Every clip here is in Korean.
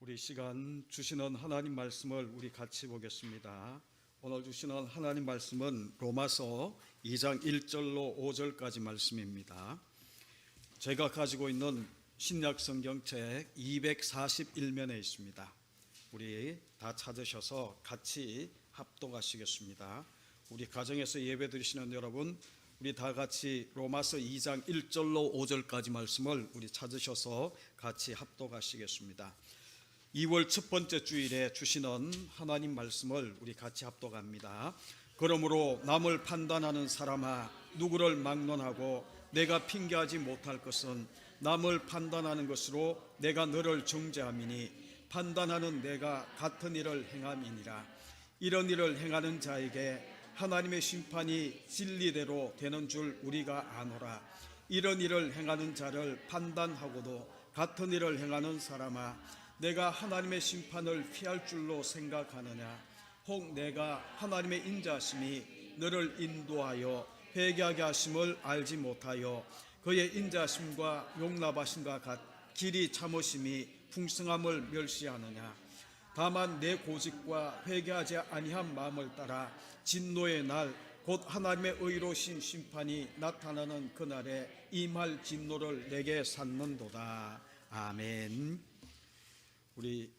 우리 시간 주시는 하나님 말씀을 우리 같이 보겠습니다. 오늘 주시는 하나님 말씀은 로마서 2장 1절로 5절까지 말씀입니다. 제가 가지고 있는 신약 성경책 241면에 있습니다. 우리 다 찾으셔서 같이 합독하시겠습니다. 우리 가정에서 예배 드리시는 여러분, 우리 다 같이 로마서 2장 1절로 5절까지 말씀을 우리 찾으셔서 같이 합독하시겠습니다. 2월 첫 번째 주일에 주시는 하나님 말씀을 우리 같이 합독합니다. 그러므로 남을 판단하는 사람아, 누구를 막론하고 내가 핑계하지 못할 것은 남을 판단하는 것으로 내가 너를 정죄함이니 판단하는 내가 같은 일을 행함이니라. 이런 일을 행하는 자에게 하나님의 심판이 진리대로 되는 줄 우리가 아노라. 이런 일을 행하는 자를 판단하고도 같은 일을 행하는 사람아, 내가 하나님의 심판을 피할 줄로 생각하느냐? 혹 내가 하나님의 인자심이 너를 인도하여 회개하게 하심을 알지 못하여 그의 인자심과 용납하심과 같 길이 참으심이 풍성함을 멸시하느냐? 다만 내 고집과 회개하지 아니한 마음을 따라 진노의 날 곧 하나님의 의로우신 심판이 나타나는 그날에 임할 진노를 내게 샀는도다. 아멘. 우리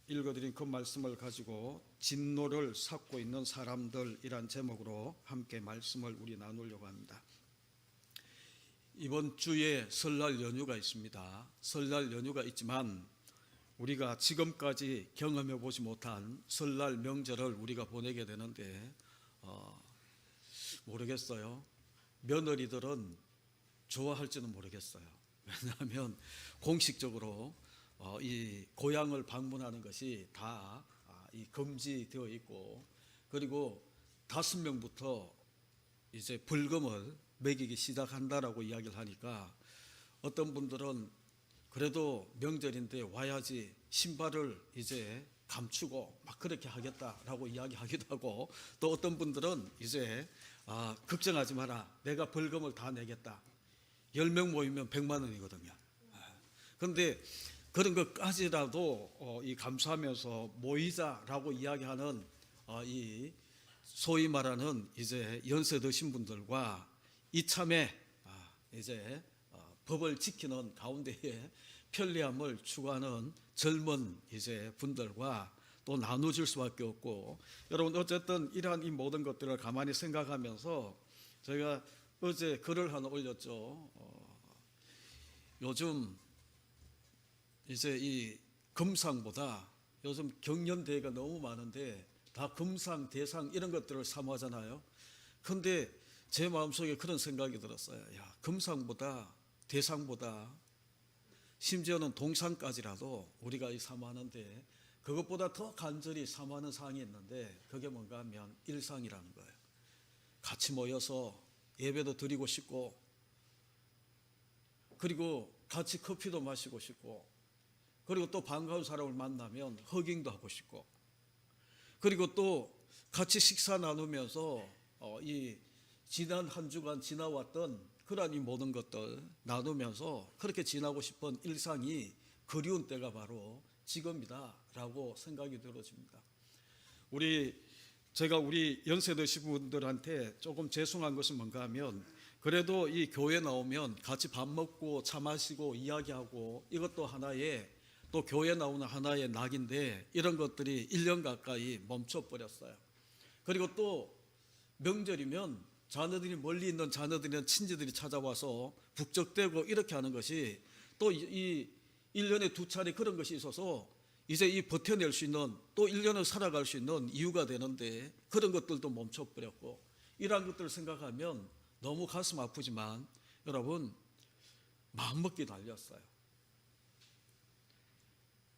읽어드린 그 말씀을 가지고 진노를 샀고 있는 사람들이란 제목으로 함께 말씀을 우리 나누려고 합니다. 이번 주에 설날 연휴가 있습니다. 설날 연휴가 있지만 우리가 지금까지 경험해 보지 못한 설날 명절을 우리가 보내게 되는데 모르겠어요. 며느리들은 좋아할지는 모르겠어요. 왜냐하면 공식적으로 이 고향을 방문하는 것이 다 금지되어 있고, 그리고 5명부터 이제 벌금을 매기기 시작한다라고 이야기를 하니까 어떤 분들은 그래도 명절인데 와야지 신발을 이제 감추고 막 그렇게 하겠다라고 이야기하기도 하고, 또 어떤 분들은 이제 걱정하지 마라, 내가 벌금을 다 내겠다. 10명 모이면 100만 원이거든요. 그런데 그런 것까지라도 감수하면서 모이자라고 이야기하는 이 소위 말하는 이제 연세 드신 분들과 이참에 이제 법을 지키는 가운데에 편리함을 추구하는 젊은 이제 분들과 또 나눠질 수밖에 없고, 여러분 어쨌든 이러한 이 모든 것들을 가만히 생각하면서 제가 어제 글을 하나 올렸죠. 요즘 이제 이 금상보다 요즘 경연대회가 너무 많은데 다 금상, 대상 이런 것들을 사모하잖아요. 그런데 제 마음속에 그런 생각이 들었어요. 야, 금상보다 대상보다 심지어는 동상까지라도 우리가 사모하는데 그것보다 더 간절히 사모하는 사항이 있는데 그게 뭔가 하면 일상이라는 거예요. 같이 모여서 예배도 드리고 싶고, 그리고 같이 커피도 마시고 싶고, 그리고 또 반가운 사람을 만나면 허깅도 하고 싶고, 그리고 또 같이 식사 나누면서 이 지난 한 주간 지나왔던 그러한 이 모든 것들 나누면서 그렇게 지나고 싶은 일상이 그리운 때가 바로 지금이다라고 생각이 들어집니다. 제가 우리 연세 드신 분들한테 조금 죄송한 것은 뭔가 하면, 그래도 이 교회 나오면 같이 밥 먹고 차 마시고 이야기하고 이것도 하나의 또 교회 나오는 하나의 낙인데 이런 것들이 1년 가까이 멈춰버렸어요. 그리고 또 명절이면 자녀들이 멀리 있는 자녀들이나 친지들이 찾아와서 북적대고 이렇게 하는 것이 또 이 1년에 2차례 그런 것이 있어서 이제 이 버텨낼 수 있는, 또 1년을 살아갈 수 있는 이유가 되는데 그런 것들도 멈춰버렸고, 이러한 것들을 생각하면 너무 가슴 아프지만 여러분 마음먹기 달렸어요.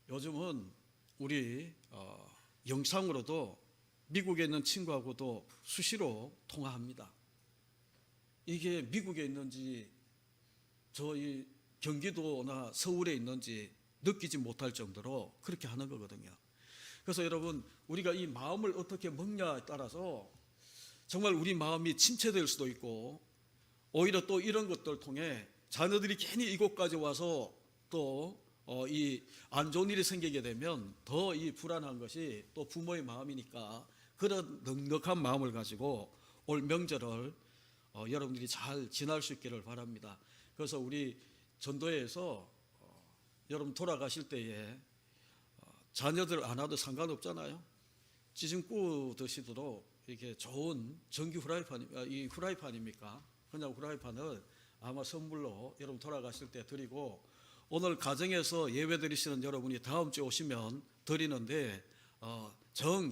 요즘은 우리 영상으로도 미국에 있는 친구하고도 수시로 통화합니다. 이게 미국에 있는지 저희 경기도나 서울에 있는지 느끼지 못할 정도로 그렇게 하는 거거든요. 그래서 여러분 우리가 이 마음을 어떻게 먹냐에 따라서 정말 우리 마음이 침체될 수도 있고, 오히려 또 이런 것들을 통해 자녀들이 괜히 이곳까지 와서 또 이 안 좋은 일이 생기게 되면 더 이 불안한 것이 또 부모의 마음이니까 그런 넉넉한 마음을 가지고 올 명절을 여러분들이 잘 지날 수 있기를 바랍니다. 그래서 우리 전도회에서 여러분 돌아가실 때에 자녀들 안 와도 상관없잖아요. 찌짐 구워 드시도록 이렇게 좋은 전기 이 후라이팬입니까? 그냥 후라이팬을 아마 선물로 여러분 돌아가실 때 드리고, 오늘 가정에서 예배 드리시는 여러분이 다음 주에 오시면 드리는데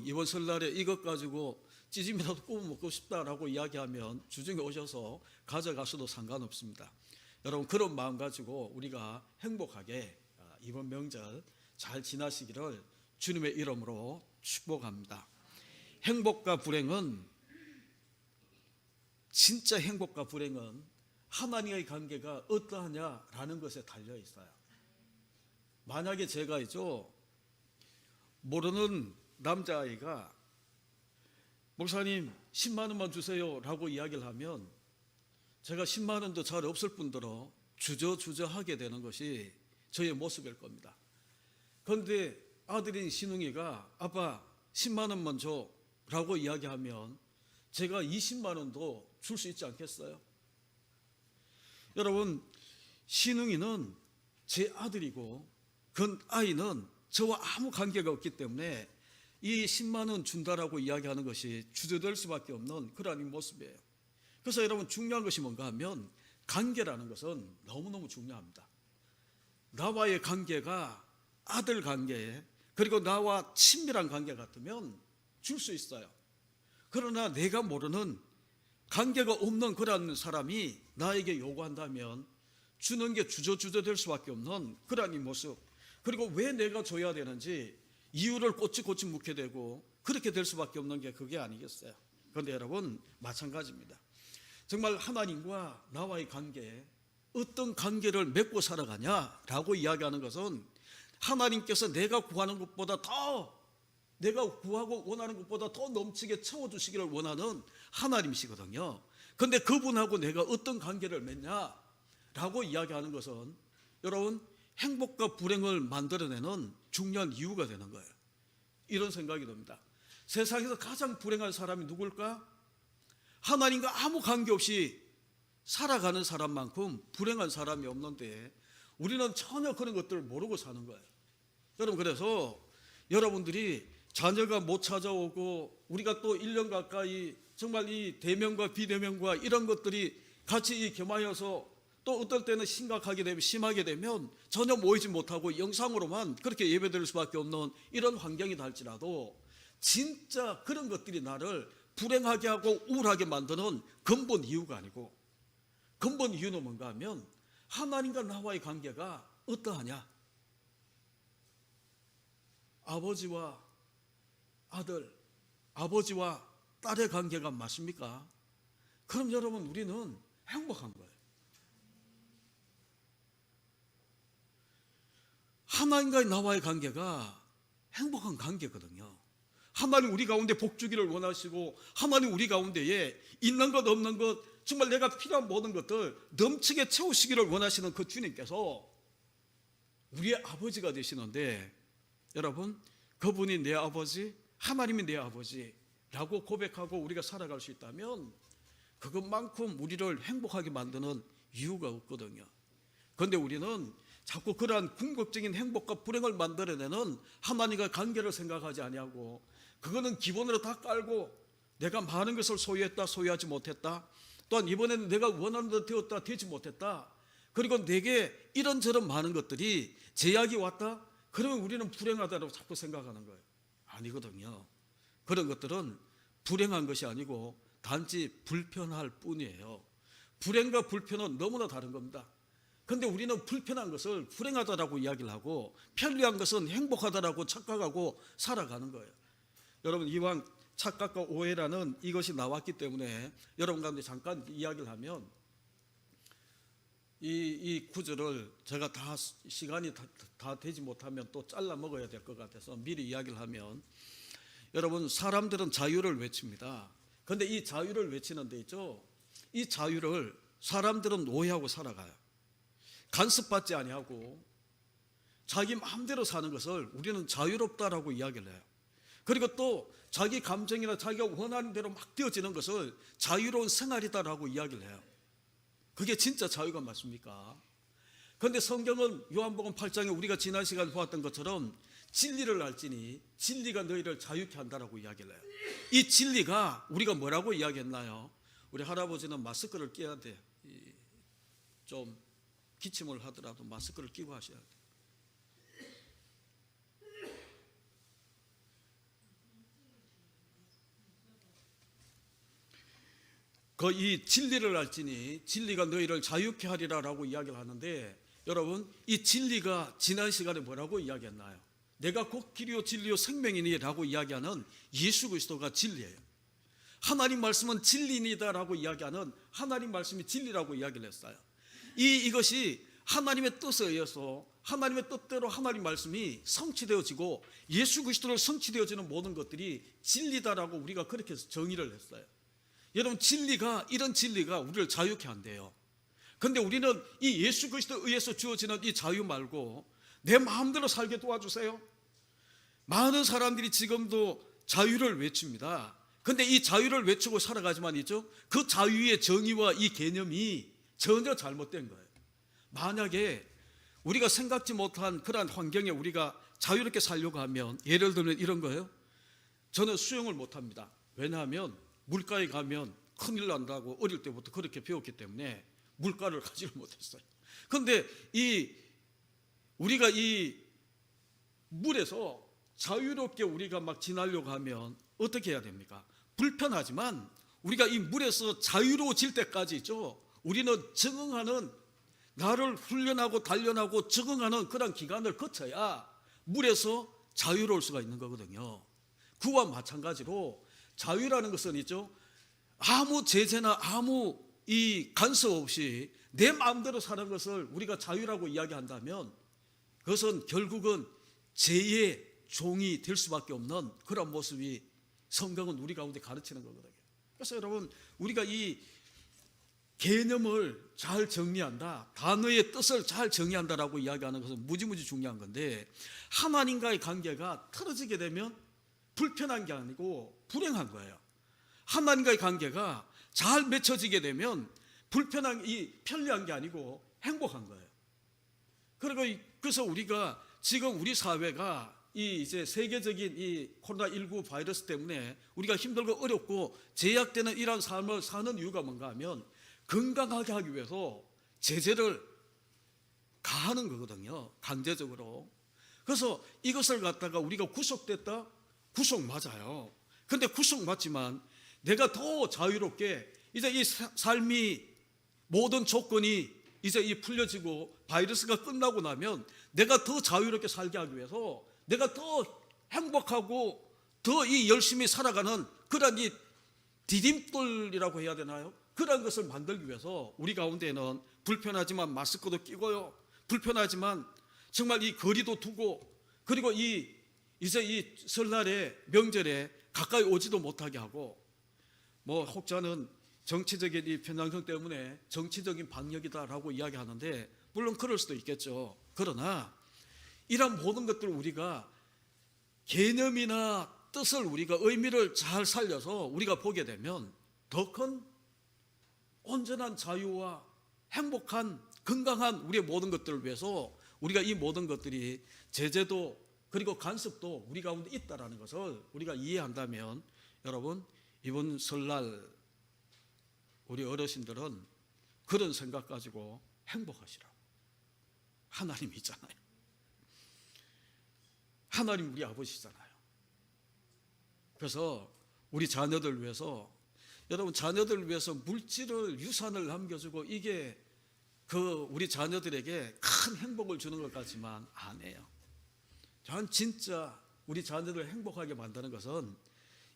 이번 설날에 이것 가지고 찌짐이라도 구워 먹고 싶다라고 이야기하면 주중에 오셔서 가져가셔도 상관없습니다. 여러분 그런 마음 가지고 우리가 행복하게 이번 명절 잘 지나시기를 주님의 이름으로 축복합니다. 행복과 불행은, 진짜 행복과 불행은 하나님의 관계가 어떠하냐라는 것에 달려 있어요. 만약에 제가 모르는 남자아이가 목사님 10만 원만 주세요 라고 이야기를 하면 제가 10만 원도 잘 없을 뿐더러 주저주저 하게 되는 것이 저의 모습일 겁니다. 그런데 아들인 신웅이가 아빠 10만 원만 줘 라고 이야기하면 제가 20만 원도 줄 수 있지 않겠어요? 여러분, 신웅이는 제 아들이고 그 아이는 저와 아무 관계가 없기 때문에 이 10만 원 준다라고 이야기하는 것이 주저될 수밖에 없는 그러한 모습이에요. 그래서 여러분 중요한 것이 뭔가 하면 관계라는 것은 너무너무 중요합니다. 나와의 관계가 아들 관계, 그리고 나와 친밀한 관계 같으면 줄 수 있어요. 그러나 내가 모르는 관계가 없는 그런 사람이 나에게 요구한다면 주는 게 주저주저 될 수밖에 없는 그런 이 모습, 그리고 왜 내가 줘야 되는지 이유를 꼬치꼬치 묻게 되고 그렇게 될 수밖에 없는 게 그게 아니겠어요? 그런데 여러분 마찬가지입니다. 정말 하나님과 나와의 관계, 어떤 관계를 맺고 살아가냐라고 이야기하는 것은 하나님께서 내가 구하는 것보다 더, 내가 구하고 원하는 것보다 더 넘치게 채워주시기를 원하는 하나님이시거든요. 그런데 그분하고 내가 어떤 관계를 맺냐라고 이야기하는 것은 여러분 행복과 불행을 만들어내는 중요한 이유가 되는 거예요. 이런 생각이 듭니다. 세상에서 가장 불행한 사람이 누굴까? 하나님과 아무 관계없이 살아가는 사람만큼 불행한 사람이 없는데 우리는 전혀 그런 것들을 모르고 사는 거예요. 여러분, 그래서 여러분들이 자녀가 못 찾아오고 우리가 또 1년 가까이 정말 이 대면과 비대면과 이런 것들이 같이 겸하여서 또 어떨 때는 심각하게 되면, 심하게 되면 전혀 모이지 못하고 영상으로만 그렇게 예배드릴 수밖에 없는 이런 환경이다 할지라도 진짜 그런 것들이 나를 불행하게 하고 우울하게 만드는 근본 이유가 아니고, 근본 이유는 뭔가 하면 하나님과 나와의 관계가 어떠하냐. 아버지와 아들, 아버지와 딸의 관계가 맞습니까? 그럼 여러분 우리는 행복한 거예요. 하나님과 나와의 관계가 행복한 관계거든요. 하나님 우리 가운데 복 주기를 원하시고 하나님 우리 가운데에 있는 것 없는 것 정말 내가 필요한 모든 것들 넘치게 채우시기를 원하시는 그 주님께서 우리의 아버지가 되시는데, 여러분 그분이 내 아버지, 하나님이 내 아버지라고 고백하고 우리가 살아갈 수 있다면 그것만큼 우리를 행복하게 만드는 이유가 없거든요. 그런데 우리는 자꾸 그러한 궁극적인 행복과 불행을 만들어내는 하나님과 관계를 생각하지 아니하고 그거는 기본으로 다 깔고 내가 많은 것을 소유했다, 소유하지 못했다, 또한 이번에는 내가 원하는 대로 되었다, 되지 못했다, 그리고 내게 이런저런 많은 것들이 제약이 왔다, 그러면 우리는 불행하다고 자꾸 생각하는 거예요. 아니거든요. 그런 것들은 불행한 것이 아니고 단지 불편할 뿐이에요. 불행과 불편은 너무나 다른 겁니다. 그런데 우리는 불편한 것을 불행하다라고 이야기를 하고 편리한 것은 행복하다라고 착각하고 살아가는 거예요. 여러분 이왕 착각과 오해라는 이것이 나왔기 때문에 여러분 가운데 잠깐 이야기를 하면 이 구절을 제가 다 시간이 다 되지 못하면 또 잘라 먹어야 될 것 같아서 미리 이야기를 하면, 여러분 사람들은 자유를 외칩니다. 그런데 이 자유를 외치는 데 있죠, 이 자유를 사람들은 오해하고 살아가요. 간섭받지 아니하고 자기 마음대로 사는 것을 우리는 자유롭다라고 이야기를 해요. 그리고 또 자기 감정이나 자기가 원하는 대로 막 되어지는 것을 자유로운 생활이다라고 이야기를 해요. 그게 진짜 자유가 맞습니까? 그런데 성경은 요한복음 8장에 우리가 지난 시간에 보았던 것처럼 진리를 알지니 진리가 너희를 자유케 한다라고 이야기를 해요. 이 진리가 우리가 뭐라고 이야기했나요? 우리 할아버지는 마스크를 끼야 돼. 좀 기침을 하더라도 마스크를 끼고 하셔야 돼. 그 이 진리를 알지니 진리가 너희를 자유케 하리라라고 이야기를 하는데, 여러분 이 진리가 지난 시간에 뭐라고 이야기했나요? 내가 곧 길이요 진리요 생명이니라고 이야기하는 예수 그리스도가 진리예요. 하나님 말씀은 진리니다라고 이야기하는 하나님 말씀이 진리라고 이야기를 했어요. 이것이 하나님의 뜻에 의해서 하나님의 뜻대로 하나님 말씀이 성취되어지고 예수 그리스도로 성취되어지는 모든 것들이 진리다라고 우리가 그렇게 정의를 했어요. 여러분 이런 진리가 우리를 자유케 한대요. 그런데 우리는 이 예수 그리스도에 의해서 주어지는 이 자유 말고 내 마음대로 살게 도와주세요. 많은 사람들이 지금도 자유를 외칩니다. 그런데 이 자유를 외치고 살아가지만이죠, 그 자유의 정의와 이 개념이 전혀 잘못된 거예요. 만약에 우리가 생각지 못한 그러한 환경에 우리가 자유롭게 살려고 하면, 예를 들면 이런 거예요. 저는 수영을 못합니다. 왜냐하면 물가에 가면 큰일 난다고 어릴 때부터 그렇게 배웠기 때문에 물가를 가지를 못했어요. 그런데 우리가 이 물에서 자유롭게 우리가 막 지나려고 하면 어떻게 해야 됩니까? 불편하지만 우리가 이 물에서 자유로워질 때까지죠, 우리는 적응하는, 나를 훈련하고 단련하고 적응하는 그런 기간을 거쳐야 물에서 자유로울 수가 있는 거거든요. 그와 마찬가지로 자유라는 것은 있죠, 아무 제재나 아무 이 간섭 없이 내 마음대로 사는 것을 우리가 자유라고 이야기한다면 그것은 결국은 죄의 종이 될 수밖에 없는 그런 모습이 성경은 우리 가운데 가르치는 거거든요. 그래서 여러분, 우리가 이 개념을 잘 정리한다, 단어의 뜻을 잘 정리한다라고 이야기하는 것은 무지무지 중요한 건데, 하나님과의 관계가 틀어지게 되면 불편한 게 아니고 불행한 거예요. 하나님과의 관계가 잘 맺혀지게 되면 편리한 게 아니고 행복한 거예요. 그래서 우리가 지금 우리 사회가 이제 세계적인 이 코로나19 바이러스 때문에 우리가 힘들고 어렵고 제약되는 이러한 삶을 사는 이유가 뭔가 하면 건강하게 하기 위해서 제재를 가하는 거거든요, 강제적으로. 그래서 이것을 갖다가 우리가 구속됐다? 구속 맞아요. 그런데 구속 맞지만 내가 더 자유롭게 이제 이 삶이 모든 조건이 이제 이 풀려지고 바이러스가 끝나고 나면 내가 더 자유롭게 살게 하기 위해서 내가 더 행복하고 더 이 열심히 살아가는 그런 이 디딤돌이라고 해야 되나요? 그런 것을 만들기 위해서 우리 가운데는 불편하지만 마스크도 끼고요, 불편하지만 정말 이 거리도 두고, 그리고 이제 이 설날에 명절에 가까이 오지도 못하게 하고, 뭐 혹자는 정치적인 이 편향성 때문에 정치적인 방역이다라고 이야기하는데 물론 그럴 수도 있겠죠. 그러나 이런 모든 것들을 우리가 개념이나 뜻을 우리가 의미를 잘 살려서 우리가 보게 되면 더 큰 온전한 자유와 행복한 건강한 우리의 모든 것들을 위해서 우리가 이 모든 것들이 제재도 그리고 간섭도 우리 가운데 있다라는 것을 우리가 이해한다면, 여러분 이번 설날 우리 어르신들은 그런 생각 가지고 행복하시라고. 하나님이 있잖아요. 하나님 우리 아버지잖아요. 그래서 우리 자녀들 위해서, 여러분 자녀들 위해서 물질을 유산을 남겨주고 이게 우리 자녀들에게 큰 행복을 주는 것 같지만 아니에요. 저는 진짜 우리 자녀들을 행복하게 만드는 것은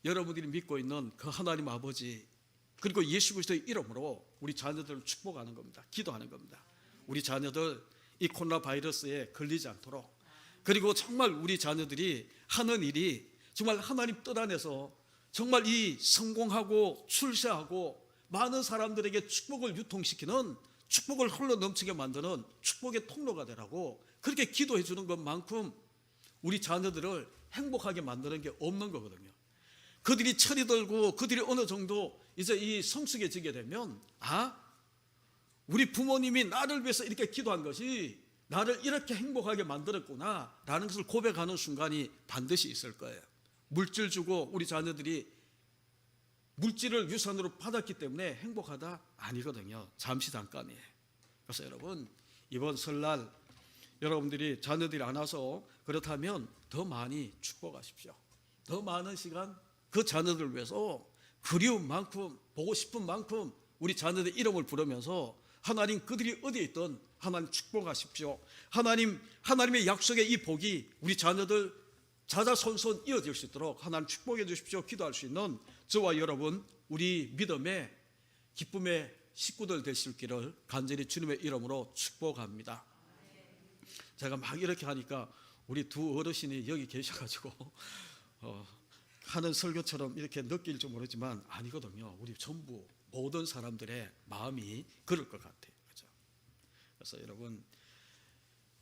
여러분들이 믿고 있는 그 하나님 아버지 그리고 예수 그리스도의 이름으로 우리 자녀들을 축복하는 겁니다. 기도하는 겁니다. 우리 자녀들 이 코로나 바이러스에 걸리지 않도록, 그리고 정말 우리 자녀들이 하는 일이 정말 하나님 뜻 안에서 정말 이 성공하고 출세하고 많은 사람들에게 축복을 유통시키는, 축복을 흘러 넘치게 만드는 축복의 통로가 되라고 그렇게 기도해 주는 것만큼 우리 자녀들을 행복하게 만드는 게 없는 거거든요. 그들이 철이 들고 그들이 어느 정도 이제 이 성숙해지게 되면 우리 부모님이 나를 위해서 이렇게 기도한 것이 나를 이렇게 행복하게 만들었구나 라는 것을 고백하는 순간이 반드시 있을 거예요. 물질 주고 우리 자녀들이 물질을 유산으로 받았기 때문에 행복하다? 아니거든요. 잠시 잠깐이에요. 그래서 여러분, 이번 설날 여러분들이 자녀들이 안 와서 그렇다면 더 많이 축복하십시오. 더 많은 시간 그 자녀들을 위해서 그리운 만큼, 보고 싶은 만큼 우리 자녀들 이름을 부르면서 하나님, 그들이 어디에 있든 하나님 축복하십시오. 하나님의 약속의 이 복이 우리 자녀들 자자손손 이어질 수 있도록 하나님 축복해 주십시오. 기도할 수 있는 저와 여러분, 우리 믿음의 기쁨의 식구들 되실 길을 간절히 주님의 이름으로 축복합니다. 제가 막 이렇게 하니까 우리 두 어르신이 여기 계셔가지고 하는 설교처럼 이렇게 느낄 줄 모르지만 아니거든요. 우리 전부 모든 사람들의 마음이 그럴 것 같아요. 그렇죠? 그래서 여러분,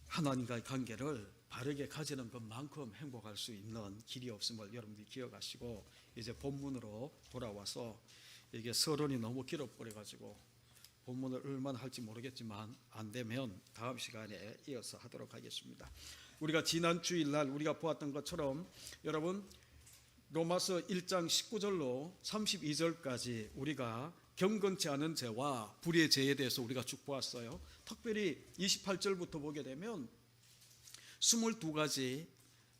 하나님과의 관계를 바르게 가지는 것만큼 행복할 수 있는 길이 없음을 여러분들이 기억하시고, 이제 본문으로 돌아와서, 이게 서론이 너무 길어버려가지고 본문을 얼마나 할지 모르겠지만 안 되면 다음 시간에 이어서 하도록 하겠습니다. 우리가 지난 주일날 우리가 보았던 것처럼 여러분, 로마서 1장 19절로 32절까지 우리가 경건치 않은 죄와 불의의 죄에 대해서 우리가 쭉 보았어요. 특별히 28절부터 보게 되면 22가지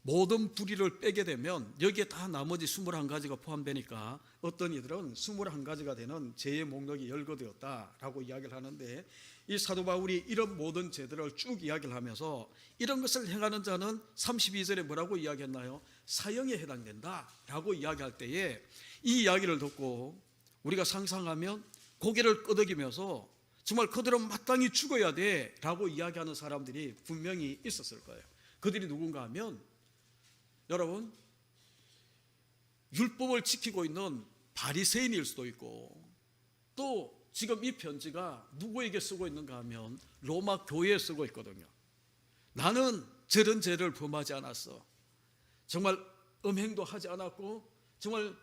모든 불의를 빼게 되면 여기에 다 나머지 21가지가 포함되니까 어떤 이들은 21가지가 되는 죄의 목록이 열거되었다라고 이야기를 하는데, 이 사도 바울이 이런 모든 죄들을 쭉 이야기를 하면서 이런 것을 행하는 자는 32절에 뭐라고 이야기했나요? 사형에 해당된다라고 이야기할 때에 이 이야기를 듣고 우리가 상상하면 고개를 끄덕이면서 정말 그들은 마땅히 죽어야 돼 라고 이야기하는 사람들이 분명히 있었을 거예요. 그들이 누군가 하면 여러분, 율법을 지키고 있는 바리새인일 수도 있고, 또 지금 이 편지가 누구에게 쓰고 있는가 하면 로마 교회에 쓰고 있거든요. 나는 저런 죄를 범하지 않았어. 정말 음행도 하지 않았고, 정말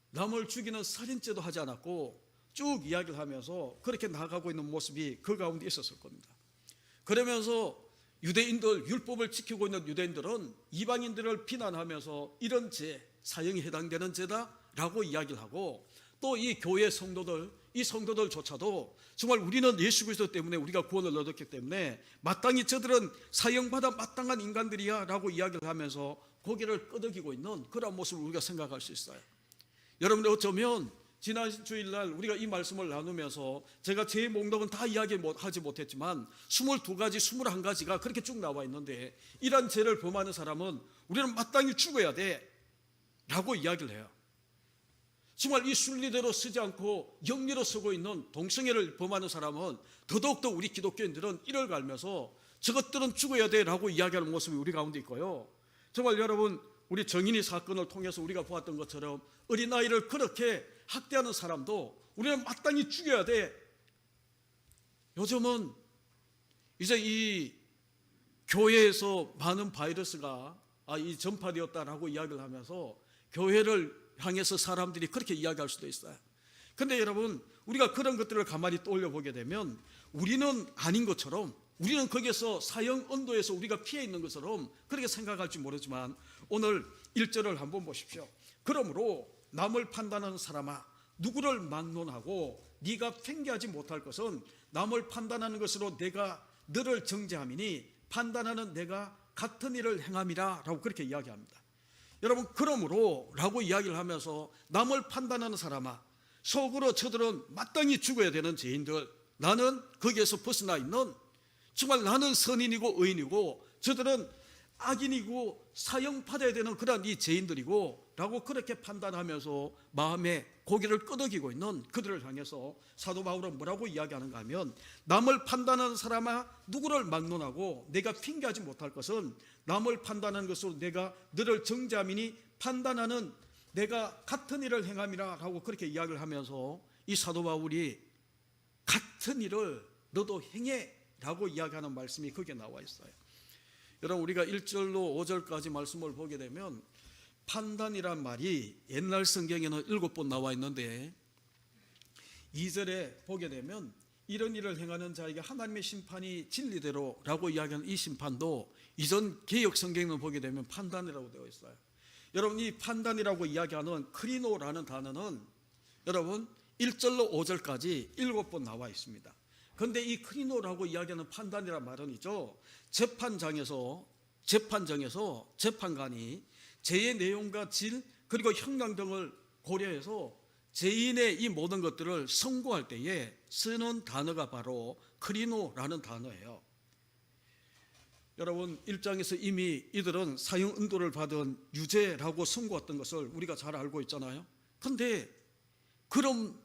남을 죽이는 살인죄도 하지 않았고, 쭉 이야기를 하면서 그렇게 나아가고 있는 모습이 그 가운데 있었을 겁니다. 그러면서 유대인들, 율법을 지키고 있는 유대인들은 이방인들을 비난하면서 이런 죄, 사형에 해당되는 죄다라고 이야기를 하고, 또 이 교회 성도들, 이 성도들조차도 정말 우리는 예수 그리스도 때문에 우리가 구원을 얻었기 때문에 마땅히 저들은 사형받아 마땅한 인간들이야 라고 이야기를 하면서 고개를 끄덕이고 있는 그런 모습을 우리가 생각할 수 있어요. 여러분들, 어쩌면 지난 주일날 우리가 이 말씀을 나누면서 제가 제 목록은 다 이야기하지 못했지만 22가지, 21가지가 그렇게 쭉 나와 있는데, 이런 죄를 범하는 사람은 우리는 마땅히 죽어야 돼 라고 이야기를 해요. 정말 이 순리대로 쓰지 않고 영리로 쓰고 있는 동성애를 범하는 사람은 더더욱더 우리 기독교인들은 이를 갈면서 저것들은 죽어야 돼 라고 이야기하는 모습이 우리 가운데 있고요. 정말 여러분, 우리 정인이 사건을 통해서 우리가 보았던 것처럼 어린아이를 그렇게 학대하는 사람도 우리는 마땅히 죽여야 돼. 요즘은 이제 이 교회에서 많은 바이러스가 이 전파되었다라고 이야기를 하면서 교회를 향해서 사람들이 그렇게 이야기할 수도 있어요. 그런데 여러분, 우리가 그런 것들을 가만히 떠올려 보게 되면 우리는 아닌 것처럼, 우리는 거기에서 사형 언도에서 우리가 피해 있는 것처럼 그렇게 생각할지 모르지만, 오늘 1절을 한번 보십시오. 그러므로 남을 판단하는 사람아, 누구를 막론하고 네가 팽개하지 못할 것은 남을 판단하는 것으로 내가 너를 정죄함이니 판단하는 내가 같은 일을 행함이라 라고 그렇게 이야기합니다. 여러분, 그러므로 라고 이야기를 하면서 남을 판단하는 사람아, 속으로 저들은 마땅히 죽어야 되는 죄인들, 나는 거기에서 벗어나 있는, 정말 나는 선인이고 의인이고 저들은 악인이고 사형받아야 되는 그런 이 죄인들이고 라고 그렇게 판단하면서 마음에 고개를 끄덕이고 있는 그들을 향해서 사도 바울은 뭐라고 이야기하는가 하면, 남을 판단하는 사람아, 누구를 막론하고 내가 핑계하지 못할 것은 남을 판단하는 것으로 내가 너를 정죄함이니 판단하는 내가 같은 일을 행함이라 하고 그렇게 이야기를 하면서 이 사도 바울이 같은 일을 너도 행해 라고 이야기하는 말씀이 거기에 나와 있어요. 여러분 우리가 1절로 5절까지 말씀을 보게 되면 판단이란 말이 옛날 성경에는 7번 나와 있는데 2절에 보게 되면 이런 일을 행하는 자에게 하나님의 심판이 진리대로라고 이야기하는 이 심판도 이전 개역 성경을 보게 되면 판단이라고 되어 있어요. 여러분 이 판단이라고 이야기하는 크리노라는 단어는 여러분 1절로 5절까지 7번 나와 있습니다. 그런데 이 크리노라고 이야기하는 판단이란 말은이죠, 재판정에서 재판관이 죄의 내용과 질 그리고 형량 등을 고려해서 죄인의 이 모든 것들을 선고할 때에 쓰는 단어가 바로 크리노라는 단어예요. 여러분 1장에서 이미 이들은 사형 은도를 받은 유죄라고 선고했던 것을 우리가 잘 알고 있잖아요. 그런데 그럼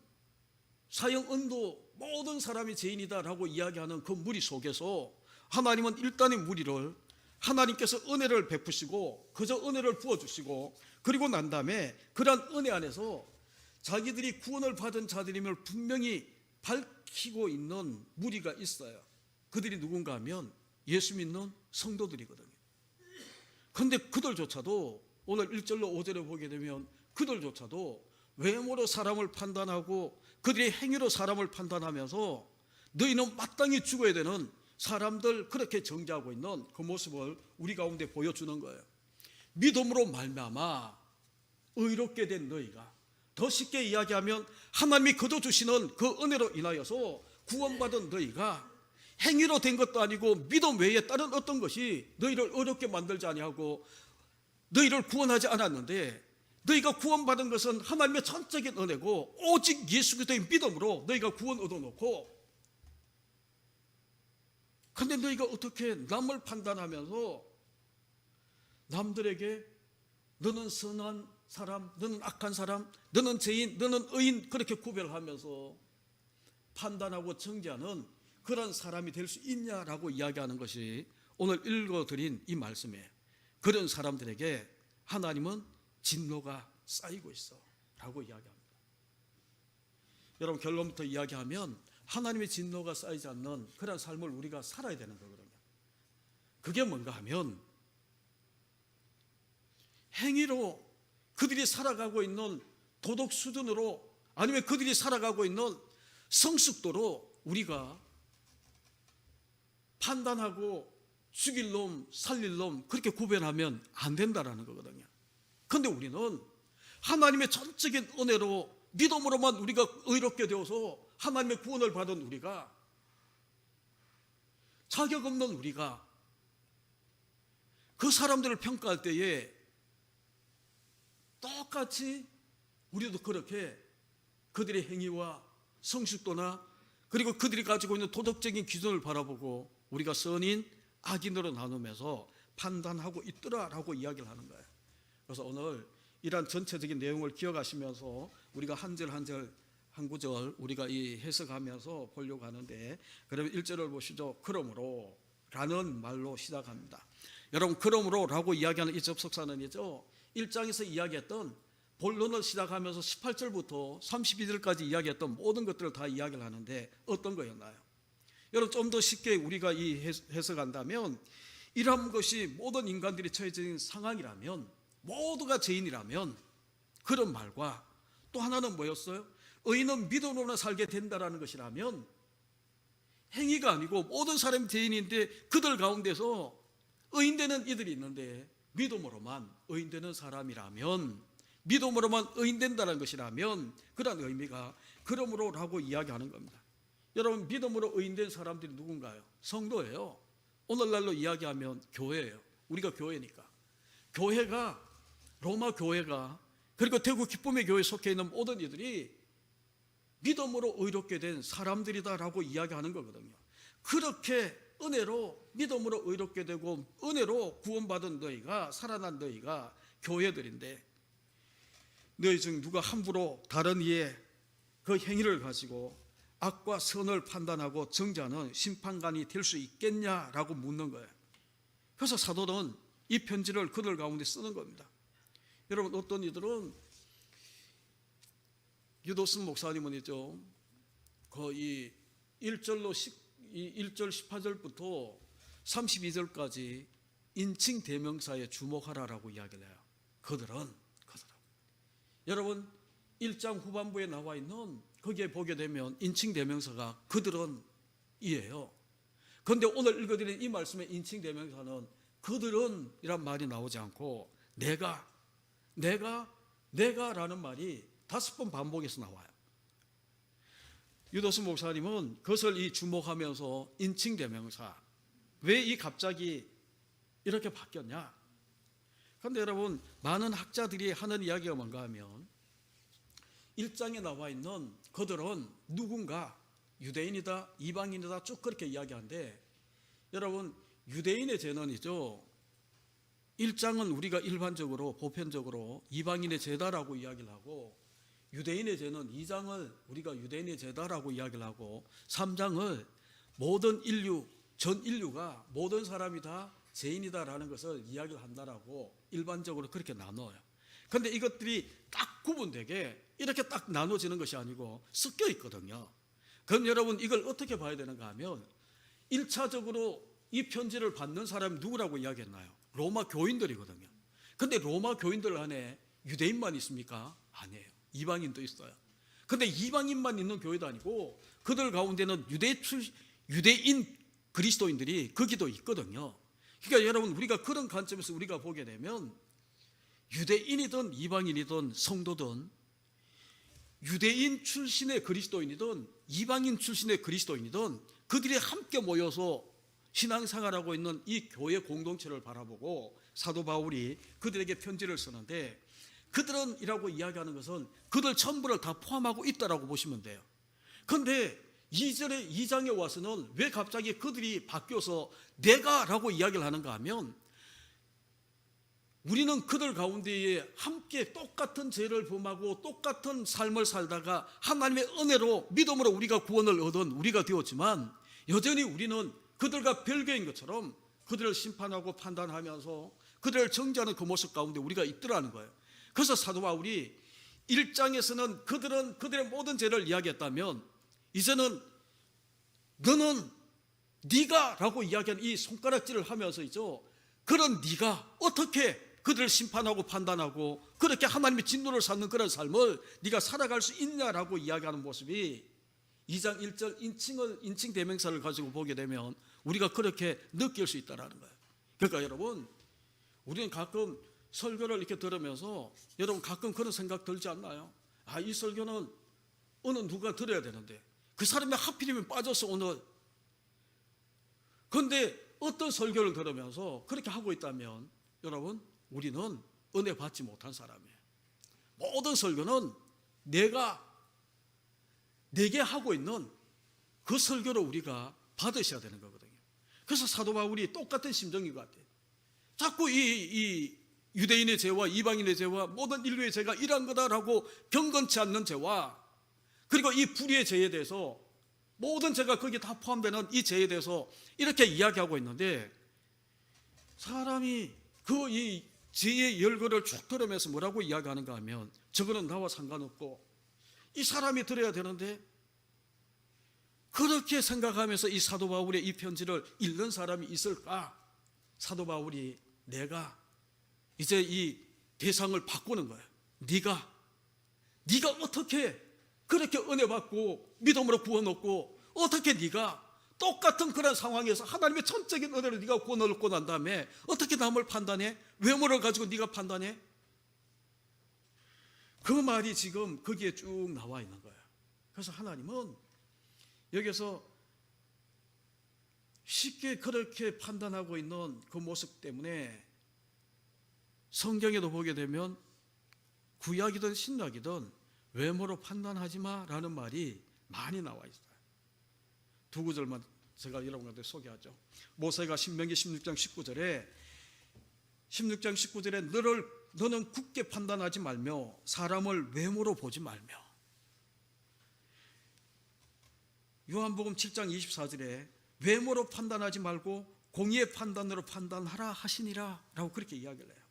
사형 은도 모든 사람이 죄인이다라고 이야기하는 그 무리 속에서 하나님은 일단의 무리를 하나님께서 은혜를 베푸시고 그저 은혜를 부어주시고 그리고 난 다음에 그러한 은혜 안에서 자기들이 구원을 받은 자들임을 분명히 밝히고 있는 무리가 있어요. 그들이 누군가 하면 예수 믿는 성도들이거든요. 그런데 그들조차도 오늘 1절로 5절에 보게 되면 그들조차도 외모로 사람을 판단하고 그들의 행위로 사람을 판단하면서 너희는 마땅히 죽어야 되는 사람들 그렇게 정죄하고 있는 그 모습을 우리 가운데 보여주는 거예요. 믿음으로 말미암아 의롭게 된 너희가, 더 쉽게 이야기하면 하나님이 거둬주시는 그 은혜로 인하여서 구원받은 너희가 행위로 된 것도 아니고 믿음 외에 다른 어떤 것이 너희를 어렵게 만들지 아니하고 너희를 구원하지 않았는데, 너희가 구원받은 것은 하나님의 전적인 은혜고 오직 예수 그리스도의 믿음으로 너희가 구원 얻어놓고, 그런데 너희가 어떻게 남을 판단하면서 남들에게 너는 선한 사람, 너는 악한 사람, 너는 죄인, 너는 의인 그렇게 구별하면서 판단하고 정죄하는 그런 사람이 될 수 있냐라고 이야기하는 것이 오늘 읽어드린 이 말씀이에요. 그런 사람들에게 하나님은 진노가 쌓이고 있어 라고 이야기합니다. 여러분 결론부터 이야기하면 하나님의 진노가 쌓이지 않는 그런 삶을 우리가 살아야 되는 거거든요. 그게 뭔가 하면 행위로 그들이 살아가고 있는 도덕 수준으로 아니면 그들이 살아가고 있는 성숙도로 우리가 판단하고 죽일 놈, 살릴 놈 그렇게 구별하면 안 된다라는 거거든요. 그런데 우리는 하나님의 전적인 은혜로 믿음으로만 우리가 의롭게 되어서 하나님의 구원을 받은 우리가, 자격 없는 우리가 그 사람들을 평가할 때에 똑같이 우리도 그렇게 그들의 행위와 성숙도나 그리고 그들이 가지고 있는 도덕적인 기준을 바라보고 우리가 선인 악인으로 나누면서 판단하고 있더라라고 이야기를 하는 거예요. 그래서 오늘 이러한 전체적인 내용을 기억하시면서 우리가 한 절 한 절 한 구절 우리가 이 해석하면서 보려고 하는데, 그러면 1절을 보시죠. 그러므로 라는 말로 시작합니다. 여러분 그러므로 라고 이야기하는 이 접속사는이죠, 1장에서 이야기했던 본론을 시작하면서 18절부터 32절까지 이야기했던 모든 것들을 다 이야기를 하는데 어떤 거였나요? 여러분 좀 더 쉽게 우리가 이 해석한다면, 이러한 것이 모든 인간들이 처해진 상황이라면, 모두가 죄인이라면 그런 말과 또 하나는 뭐였어요? 의인은 믿음으로나 살게 된다라는 것이라면, 행위가 아니고 모든 사람이 죄인인데 그들 가운데서 의인되는 이들이 있는데 믿음으로만 의인되는 사람이라면, 믿음으로만 의인된다는 것이라면 그런 의미가 그러므로라고 이야기하는 겁니다. 여러분 믿음으로 의인된 사람들이 누군가요? 성도예요. 오늘날로 이야기하면 교회예요. 우리가 교회니까. 교회가, 로마 교회가, 그리고 대구 기쁨의 교회에 속해 있는 모든 이들이 믿음으로 의롭게 된 사람들이다라고 이야기하는 거거든요. 그렇게 은혜로 믿음으로 의롭게 되고 은혜로 구원받은 너희가, 살아난 너희가 교회들인데, 너희 중 누가 함부로 다른 이의 그 행위를 가지고 악과 선을 판단하고 정죄하는 심판관이 될 수 있겠냐라고 묻는 거예요. 그래서 사도는 이 편지를 그들 가운데 쓰는 겁니다. 여러분 어떤 이들은, 유도슨 목사님은이죠, 거의 1절 18절부터 32절까지 인칭 대명사에 주목하라라고 이야기를 해요. 그들은. 여러분 1장 후반부에 나와 있는 거기에 보게 되면 인칭 대명사가 그들은 이에요. 그런데 오늘 읽어드린 이 말씀의 인칭 대명사는 그들은 이란 말이 나오지 않고 내가라는 말이 5번 반복해서 나와요. 유도수 목사님은 그것을 이 주목하면서 인칭 대명사 왜 이 갑자기 이렇게 바뀌었냐? 그런데 여러분 많은 학자들이 하는 이야기가 뭔가 하면 1장에 나와 있는 그들은 누군가 유대인이다 이방인이다 쭉 그렇게 이야기하는데 여러분 유대인의 죄는이죠. 1장은 우리가 일반적으로 보편적으로 이방인의 죄다라고 이야기를 하고 유대인의 죄는 2장을 우리가 유대인의 죄다라고 이야기를 하고 3장을 모든 인류 전 인류가 모든 사람이 다 죄인이다라는 것을 이야기를 한다라고 일반적으로 그렇게 나눠요. 그런데 이것들이 딱 구분되게 이렇게 딱 나눠지는 것이 아니고 섞여 있거든요. 그럼 여러분 이걸 어떻게 봐야 되는가 하면 1차적으로 이 편지를 받는 사람이 누구라고 이야기했나요? 로마 교인들이거든요. 그런데 로마 교인들 안에 유대인만 있습니까? 아니에요. 이방인도 있어요. 그런데 이방인만 있는 교회도 아니고 그들 가운데는 유대인 그리스도인들이 거기도 있거든요. 그러니까 여러분 우리가 그런 관점에서 우리가 보게 되면 유대인이든 이방인이든 성도든 유대인 출신의 그리스도인이든 이방인 출신의 그리스도인이든 그들이 함께 모여서 신앙생활하고 있는 이 교회 공동체를 바라보고 사도 바울이 그들에게 편지를 쓰는데 그들은 이라고 이야기하는 것은 그들 전부를 다 포함하고 있다라고 보시면 돼요. 그런데 2장에 와서는 왜 갑자기 그들이 바뀌어서 내가라고 이야기를 하는가 하면 우리는 그들 가운데에 함께 똑같은 죄를 범하고 똑같은 삶을 살다가 하나님의 은혜로 믿음으로 우리가 구원을 얻은 우리가 되었지만 여전히 우리는 그들과 별개인 것처럼 그들을 심판하고 판단하면서 그들을 정죄하는 그 모습 가운데 우리가 있더라는 거예요. 그래서 사도 바울이 1장에서는 그들은 그들의 모든 죄를 이야기했다면 이제는 너는 네가 라고 이야기한 이 손가락질을 하면서이죠. 그런 네가 어떻게 그들을 심판하고 판단하고 그렇게 하나님의 진노를 쌓는 그런 삶을 네가 살아갈 수 있냐라고 이야기하는 모습이 2장 1절 인칭 대명사를 가지고 보게 되면 우리가 그렇게 느낄 수 있다는 거예요. 그러니까 여러분 우리는 가끔 설교를 이렇게 들으면서 여러분 가끔 그런 생각 들지 않나요? 아, 이 설교는 어느 누가 들어야 되는데 그 사람이 하필이면 빠져서 오늘. 그런데 어떤 설교를 들으면서 그렇게 하고 있다면 여러분 우리는 은혜 받지 못한 사람이에요. 모든 설교는 내게 하고 있는 그 설교를 우리가 받으셔야 되는 거거든요. 그래서 사도 바울이 똑같은 심정인 것 같아요. 자꾸 이 유대인의 죄와 이방인의 죄와 모든 인류의 죄가 이러한 거다라고 경건치 않는 죄와 그리고 이 불의의 죄에 대해서 모든 죄가 거기에 다 포함되는 이 죄에 대해서 이렇게 이야기하고 있는데 사람이 그 이 죄의 열거를 쭉 들으면서 뭐라고 이야기하는가 하면 저거는 나와 상관없고 이 사람이 들어야 되는데 그렇게 생각하면서 이 사도 바울의 이 편지를 읽는 사람이 있을까? 사도 바울이 내가 이제 이 대상을 바꾸는 거예요. 네가 어떻게 그렇게 은혜 받고 믿음으로 구원 얻고 어떻게 네가 똑같은 그런 상황에서 하나님의 전적인 은혜로 네가 구원을 얻고 난 다음에 어떻게 남을 판단해? 외모를 가지고 네가 판단해? 그 말이 지금 거기에 쭉 나와 있는 거예요. 그래서 하나님은 여기서 쉽게 그렇게 판단하고 있는 그 모습 때문에 성경에도 보게 되면 구약이든 신약이든 외모로 판단하지 마라는 말이 많이 나와 있어요. 두 구절만 제가 여러분한테 소개하죠. 모세가 신명기 16장 19절에 너는 굳게 판단하지 말며 사람을 외모로 보지 말며 요한복음 7장 24절에 외모로 판단하지 말고 공의의 판단으로 판단하라 하시니라 라고 그렇게 이야기를 해요.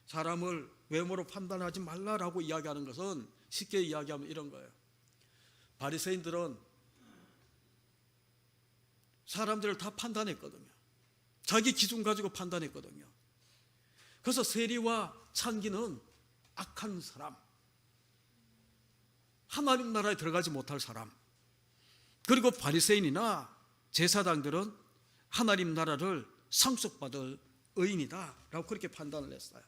사람을 외모로 판단하지 말라라고 이야기하는 것은 쉽게 이야기하면 이런 거예요. 바리새인들은 사람들을 다 판단했거든요. 자기 기준 가지고 판단했거든요. 그래서 세리와 창기는 악한 사람, 하나님 나라에 들어가지 못할 사람, 그리고 바리새인이나 제사장들은 하나님 나라를 상속받을 의인이다 라고 그렇게 판단을 했어요.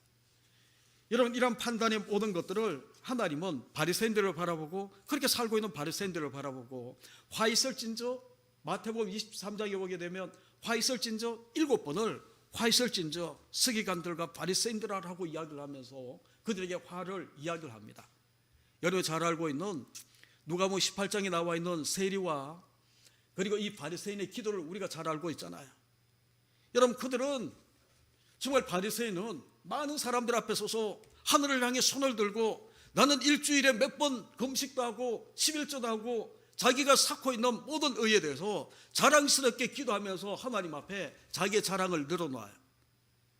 여러분, 이런 판단의 모든 것들을 하나님은 바리새인들을 바라보고, 그렇게 살고 있는 바리새인들을 바라보고, 화 있을진저, 마태복음 23장에 보게 되면 화 있을진저 7번을 화 있을진저 서기관들과 바리새인들하고 이야기를 하면서 그들에게 화를 이야기를 합니다. 여러분 잘 알고 있는 누가복음 18장에 나와 있는 세리와 그리고 이 바리새인의 기도를 우리가 잘 알고 있잖아요. 여러분, 그들은 정말, 바리새인은 많은 사람들 앞에 서서 하늘을 향해 손을 들고 나는 일주일에 몇 번 금식도 하고 11조도 하고 자기가 쌓고 있는 모든 의에 대해서 자랑스럽게 기도하면서 하나님 앞에 자기의 자랑을 늘어놔요.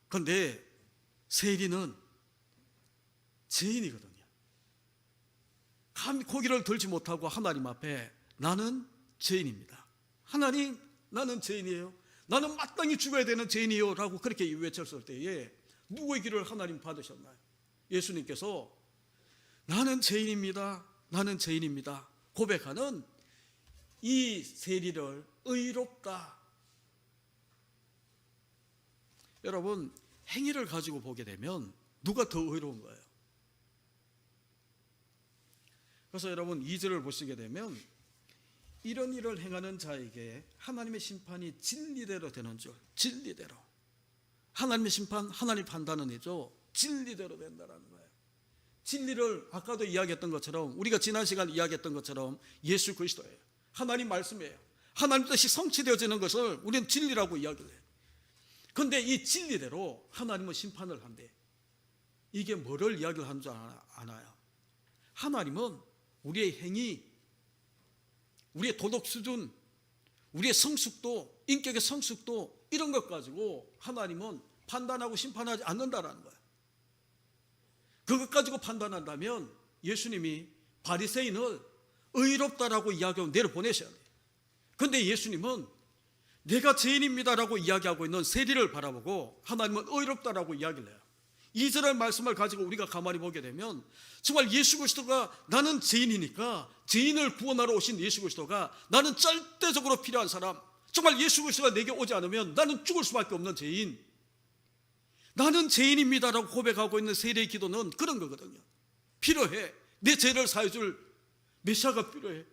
그런데 세리는 죄인이거든요. 감히 고개를 들지 못하고 하나님 앞에 나는 죄인입니다, 하나님 나는 죄인이에요, 나는 마땅히 죽어야 되는 죄인이요 라고 그렇게 외쳤을 때에 누구의 길을 하나님 받으셨나요? 예수님께서 나는 죄인입니다, 나는 죄인입니다 고백하는 이 세리를 의롭다. 여러분, 행위를 가지고 보게 되면 누가 더 의로운 거예요? 그래서 여러분 2절을 보시게 되면 이런 일을 행하는 자에게 하나님의 심판이 진리대로 되는 줄, 진리대로. 하나님의 심판, 하나님 판단은 이죠, 진리대로 된다는 거예요. 진리를 아까도 이야기했던 것처럼, 우리가 지난 시간 이야기했던 것처럼 예수 그리스도예요. 하나님 말씀이에요. 하나님 뜻이 성취되어지는 것을 우리는 진리라고 이야기를 해요. 그런데 이 진리대로 하나님은 심판을 한대. 이게 뭐를 이야기를 하는 줄 아나요? 하나님은 우리의 행위, 우리의 도덕 수준, 우리의 성숙도, 인격의 성숙도, 이런 것 가지고 하나님은 판단하고 심판하지 않는다라는 거예요. 그것 가지고 판단한다면 예수님이 바리새인을 의롭다라고 이야기하고 내려보내셔야 돼요. 그런데 예수님은 내가 죄인입니다라고 이야기하고 있는 세리를 바라보고 하나님은 의롭다라고 이야기를 해요. 2절의 말씀을 가지고 우리가 가만히 보게 되면 정말 예수 그리스도가, 나는 죄인이니까 죄인을 구원하러 오신 예수 그리스도가 나는 절대적으로 필요한 사람, 정말 예수 그리스도가 내게 오지 않으면 나는 죽을 수밖에 없는 죄인, 나는 죄인입니다라고 고백하고 있는 세리의 기도는 그런 거거든요. 필요해, 내 죄를 사해줄 메시아가 필요해.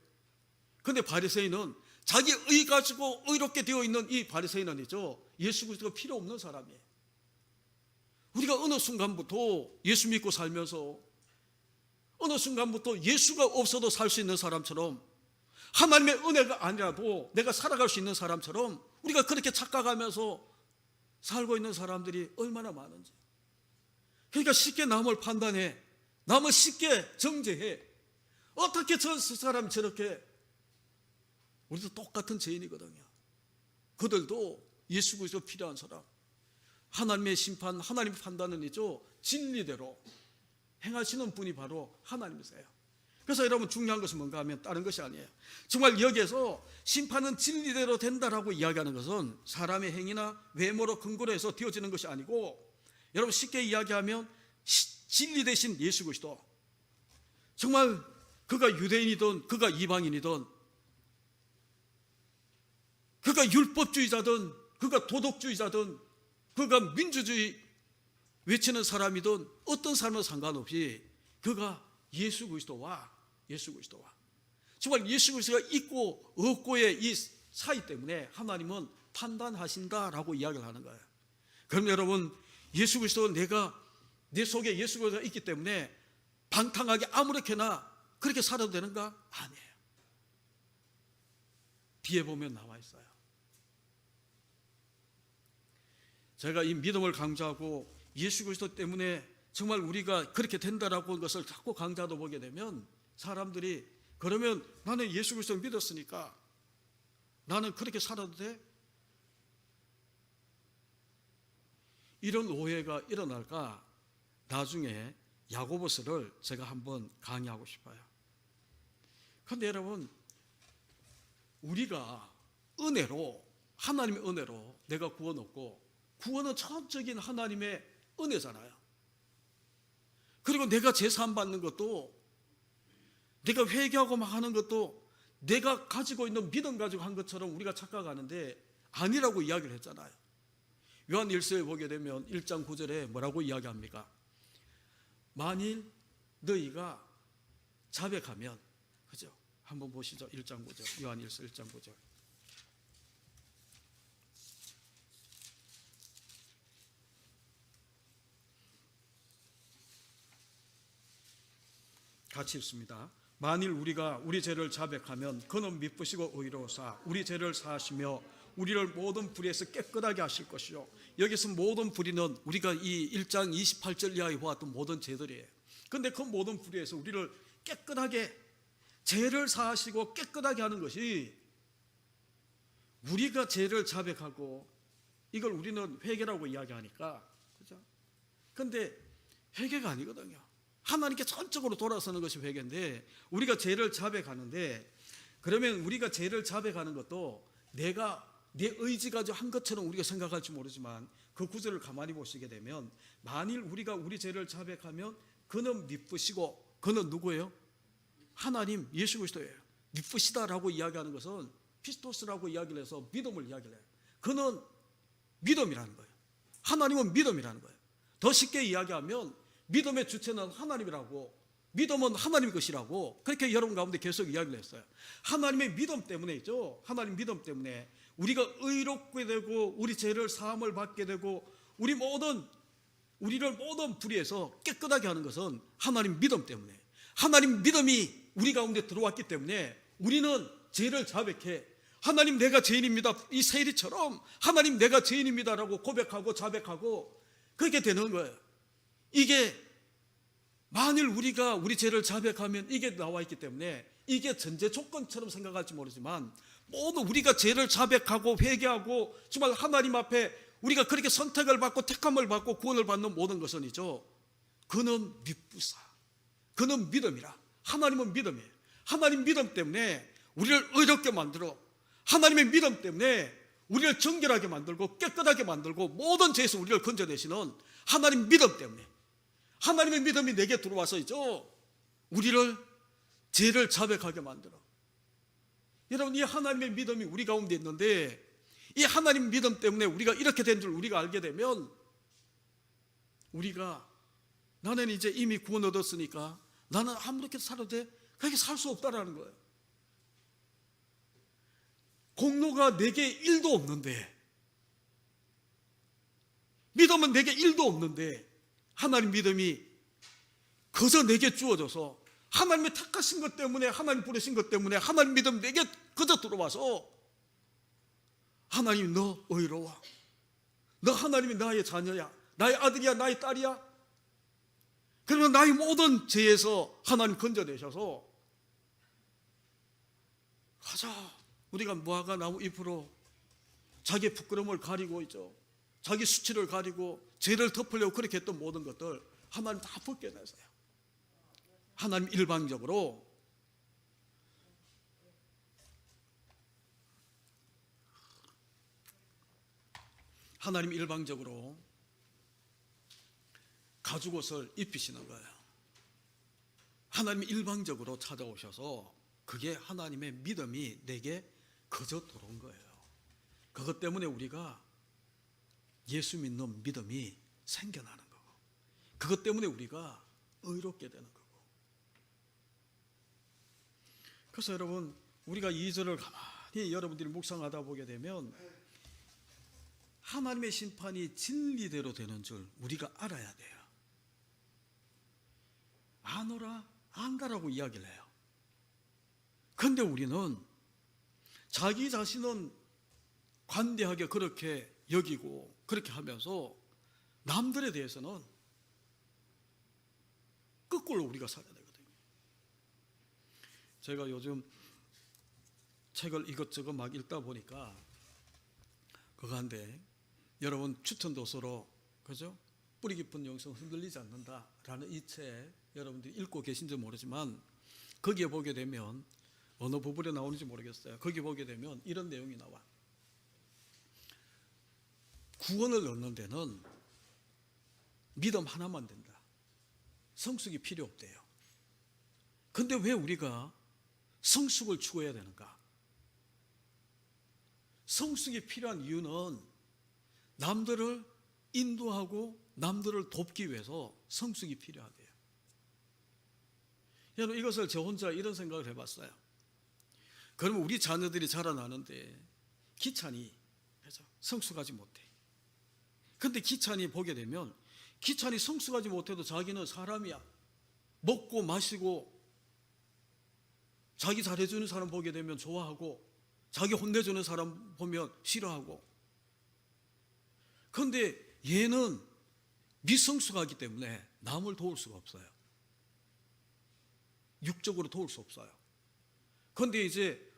그런데 바리새인은 자기 의 가지고 의롭게 되어 있는 이 바리새인은이죠, 예수 그리스도가 필요 없는 사람이에요. 우리가 어느 순간부터 예수 믿고 살면서 어느 순간부터 예수가 없어도 살 수 있는 사람처럼, 하나님의 은혜가 아니라도 내가 살아갈 수 있는 사람처럼 우리가 그렇게 착각하면서 살고 있는 사람들이 얼마나 많은지. 그러니까 쉽게 남을 판단해, 남을 쉽게 정죄해. 어떻게 저 사람이 저렇게. 우리도 똑같은 죄인이거든요. 그들도 예수 그리스도 필요한 사람. 하나님의 심판, 하나님의 판단은 이죠, 진리대로 행하시는 분이 바로 하나님이세요. 그래서 여러분 중요한 것은 뭔가 하면 다른 것이 아니에요. 정말 여기에서 심판은 진리대로 된다라고 이야기하는 것은 사람의 행위나 외모로 근거로 해서 되어지는 것이 아니고, 여러분 쉽게 이야기하면 진리 대신 예수 그리스도, 정말 그가 유대인이든 그가 이방인이든 그가 율법주의자든 그가 도덕주의자든 그가 민주주의 외치는 사람이든 어떤 사람과 상관없이 그가 예수 그리스도와 정말 예수 그리스도가 있고 없고의 이 사이 때문에 하나님은 판단하신다라고 이야기를 하는 거예요. 그럼 여러분, 예수 그리스도는 내 속에 예수 그리스도가 있기 때문에 방탕하게 아무렇게나 그렇게 살아도 되는가? 아니에요. 뒤에 보면 나와 있어요. 제가 이 믿음을 강조하고 예수 그리스도 때문에 정말 우리가 그렇게 된다라고 하는 것을 자꾸 강조하다 보게 되면 사람들이, 그러면 나는 예수 그리스도를 믿었으니까 나는 그렇게 살아도 돼? 이런 오해가 일어날까 나중에 야고보서를 제가 한번 강의하고 싶어요. 그런데 여러분, 우리가 은혜로 하나님의 은혜로 내가 구원 얻고, 구원은 전적인 하나님의 은혜잖아요. 그리고 내가 제사함 받는 것도, 내가 회개하고 막 하는 것도 내가 가지고 있는 믿음 가지고 한 것처럼 우리가 착각하는데 아니라고 이야기를 했잖아요. 요한 1서에 보게 되면 1장 9절에 뭐라고 이야기합니까? 만일 너희가 자백하면, 그죠? 한번 보시죠. 1장 9절, 요한 1서 1장 9절. 같이 읽습니다. 만일 우리가 우리 죄를 자백하면 그는 미쁘시고 의로우사 우리 죄를 사하시며 우리를 모든 불의에서 깨끗하게 하실 것이요. 여기서 모든 불의는 우리가 이 1장 28절 이하에 보았던 모든 죄들이에요. 그런데 그 모든 불의에서 우리를 깨끗하게, 죄를 사하시고 깨끗하게 하는 것이, 우리가 죄를 자백하고 이걸 우리는 회개라고 이야기하니까, 그죠? 그런데 회개가 아니거든요. 하나님께 전적으로 돌아서는 것이 회개인데, 우리가 죄를 자백하는데, 그러면 우리가 죄를 자백하는 것도 내가 내 의지 가지고 한 것처럼 우리가 생각할지 모르지만, 그 구절을 가만히 보시게 되면, 만일 우리가 우리 죄를 자백하면 그는 미쁘시고, 그는 누구예요? 하나님, 예수 그리스도예요. 미쁘시다라고 이야기하는 것은 피스토스라고 이야기를 해서 믿음을 이야기를 해요. 그는 믿음이라는 거예요. 하나님은 믿음이라는 거예요. 더 쉽게 이야기하면 믿음의 주체는 하나님이라고, 믿음은 하나님의 것이라고, 그렇게 여러분 가운데 계속 이야기를 했어요. 하나님의 믿음 때문에죠. 하나님 믿음 때문에 우리가 의롭게 되고, 우리 죄를 사함을 받게 되고, 우리를 모든 불의에서 깨끗하게 하는 것은 하나님 믿음 때문에, 하나님 믿음이 우리 가운데 들어왔기 때문에 우리는 죄를 자백해, 하나님 내가 죄인입니다, 이 세리처럼 하나님 내가 죄인입니다라고 고백하고 자백하고 그렇게 되는 거예요. 이게 만일 우리가 우리 죄를 자백하면 이게 나와 있기 때문에 이게 전제 조건처럼 생각할지 모르지만, 모두 우리가 죄를 자백하고 회개하고 정말 하나님 앞에 우리가 그렇게 선택을 받고 택함을 받고 구원을 받는 모든 것은이죠, 그는 미쁘사, 그는 믿음이라. 하나님은 믿음이에요. 하나님 믿음 때문에 우리를 의롭게 만들어, 하나님의 믿음 때문에 우리를 정결하게 만들고 깨끗하게 만들고 모든 죄에서 우리를 건져내시는 하나님 믿음 때문에, 하나님의 믿음이 내게 들어와서 우리를 죄를 자백하게 만들어. 여러분, 이 하나님의 믿음이 우리 가운데 있는데, 이 하나님 믿음 때문에 우리가 이렇게 된 줄 우리가 알게 되면, 우리가 나는 이제 이미 구원 얻었으니까 나는 아무렇게 살아도 돼, 그렇게 살 수 없다라는 거예요. 공로가 내게 1도 없는데, 믿음은 내게 1도 없는데, 하나님 믿음이 그저 내게 주어져서, 하나님의 택하신 것 때문에, 하나님 부르신 것 때문에 하나님 믿음 내게 그저 들어와서, 하나님 너 의로워, 너 하나님이 나의 자녀야, 나의 아들이야, 나의 딸이야. 그러면 나의 모든 죄에서 하나님 건져내셔서, 가자, 우리가 무화과 나무 잎으로 자기의 부끄러움을 가리고 있죠, 자기 수치를 가리고 죄를 덮으려고 그렇게 했던 모든 것들 하나님 다 벗겨내세요. 하나님 일방적으로 가죽옷을 입히시는 거예요. 하나님이 일방적으로 찾아오셔서, 그게 하나님의 믿음이 내게 그저 들어온 거예요. 그것 때문에 우리가 예수 믿는 믿음이 생겨나는 거고, 그것 때문에 우리가 의롭게 되는 거고. 그래서 여러분, 우리가 2절을 가만히 여러분들이 묵상하다 보게 되면, 하나님의 심판이 진리대로 되는 줄 우리가 알아야 돼요. 아노라 안다라고 이야기를 해요. 그런데 우리는 자기 자신은 관대하게 그렇게 여기고 그렇게 하면서 남들에 대해서는 거꾸로 우리가 살아야 되거든요. 제가 요즘 책을 이것저것 막 읽다 보니까 그거 한데, 여러분 추천 도서로, 그죠? 뿌리 깊은 영성 흔들리지 않는다라는 이 책 여러분들이 읽고 계신지 모르지만, 거기에 보게 되면 어느 부분에 나오는지 모르겠어요. 거기 보게 되면 이런 내용이 나와. 구원을 얻는 데는 믿음 하나만 된다. 성숙이 필요 없대요. 근데 왜 우리가 성숙을 추구해야 되는가? 성숙이 필요한 이유는 남들을 인도하고 남들을 돕기 위해서 성숙이 필요하대요. 여러분, 이것을 저 혼자 이런 생각을 해봤어요. 그러면 우리 자녀들이 자라나는데 기찬이 성숙하지 못해. 근데 기찬이 보게 되면 기찬이 성숙하지 못해도 자기는 사람이야. 먹고 마시고 자기 잘해주는 사람 보게 되면 좋아하고 자기 혼내주는 사람 보면 싫어하고. 그런데 얘는 미성숙하기 때문에 남을 도울 수가 없어요. 육적으로 도울 수 없어요. 그런데 이제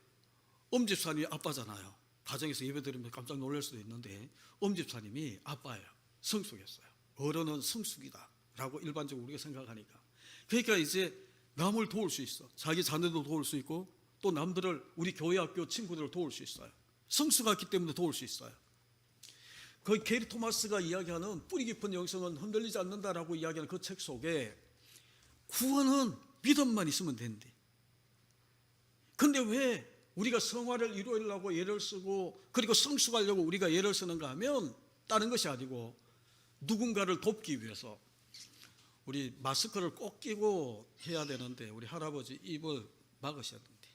엄집사님이 아빠잖아요. 가정에서 예배 드리면 깜짝 놀랄 수도 있는데 엄집사님이 아빠예요. 성숙했어요. 어른은 성숙이다 라고 일반적으로 우리가 생각하니까. 그러니까 이제 남을 도울 수 있어. 자기 자녀도 도울 수 있고 또 남들을, 우리 교회 학교 친구들을 도울 수 있어요. 성숙했기 때문에 도울 수 있어요. 그 게리 토마스가 이야기하는 뿌리 깊은 영성은 흔들리지 않는다라고 이야기하는 그 책 속에 구원은 믿음만 있으면 된대. 근데 왜 우리가 성화를 이루려고 예를 쓰고 그리고 성숙하려고 우리가 예를 쓰는가 하면 다른 것이 아니고 누군가를 돕기 위해서. 우리 마스크를 꼭 끼고 해야 되는데 우리 할아버지 입을 막으셔야 된대.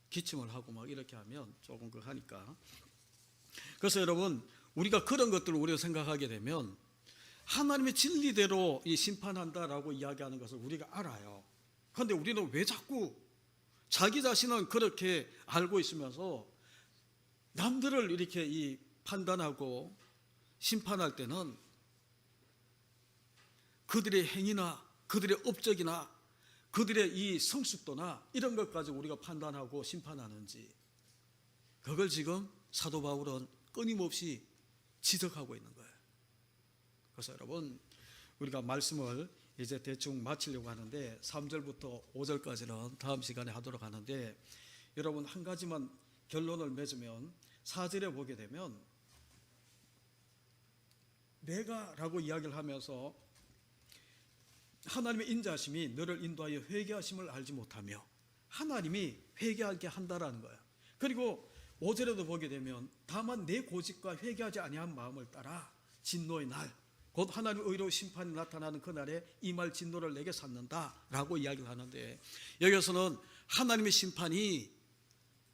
기침을 하고 막 이렇게 하면 조금 하니까. 그래서 여러분, 우리가 그런 것들을 우리가 생각하게 되면 하나님의 진리대로 이 심판한다라고 이야기하는 것을 우리가 알아요. 그런데 우리는 왜 자꾸 자기 자신은 그렇게 알고 있으면서 남들을 이렇게 이 판단하고 심판할 때는 그들의 행위나 그들의 업적이나 그들의 이 성숙도나 이런 것 가지고 우리가 판단하고 심판하는지, 그걸 지금 사도 바울은 끊임없이 지적하고 있는 거예요. 그래서 여러분, 우리가 말씀을 이제 대충 마치려고 하는데 3절부터 5절까지는 다음 시간에 하도록 하는데, 여러분 한 가지만 결론을 맺으면 4절에 보게 되면 내가 라고 이야기를 하면서 하나님의 인자하심이 너를 인도하여 회개하심을 알지 못하며, 하나님이 회개하게 한다라는 거예요. 그리고 5절에도 보게 되면 다만 내 고집과 회개하지 아니한 마음을 따라 진노의 날, 곧 하나님의 의로운 심판이 나타나는 그날에 이 말 진노를 내게 샀는다라고 이야기를 하는데, 여기서는 하나님의 심판이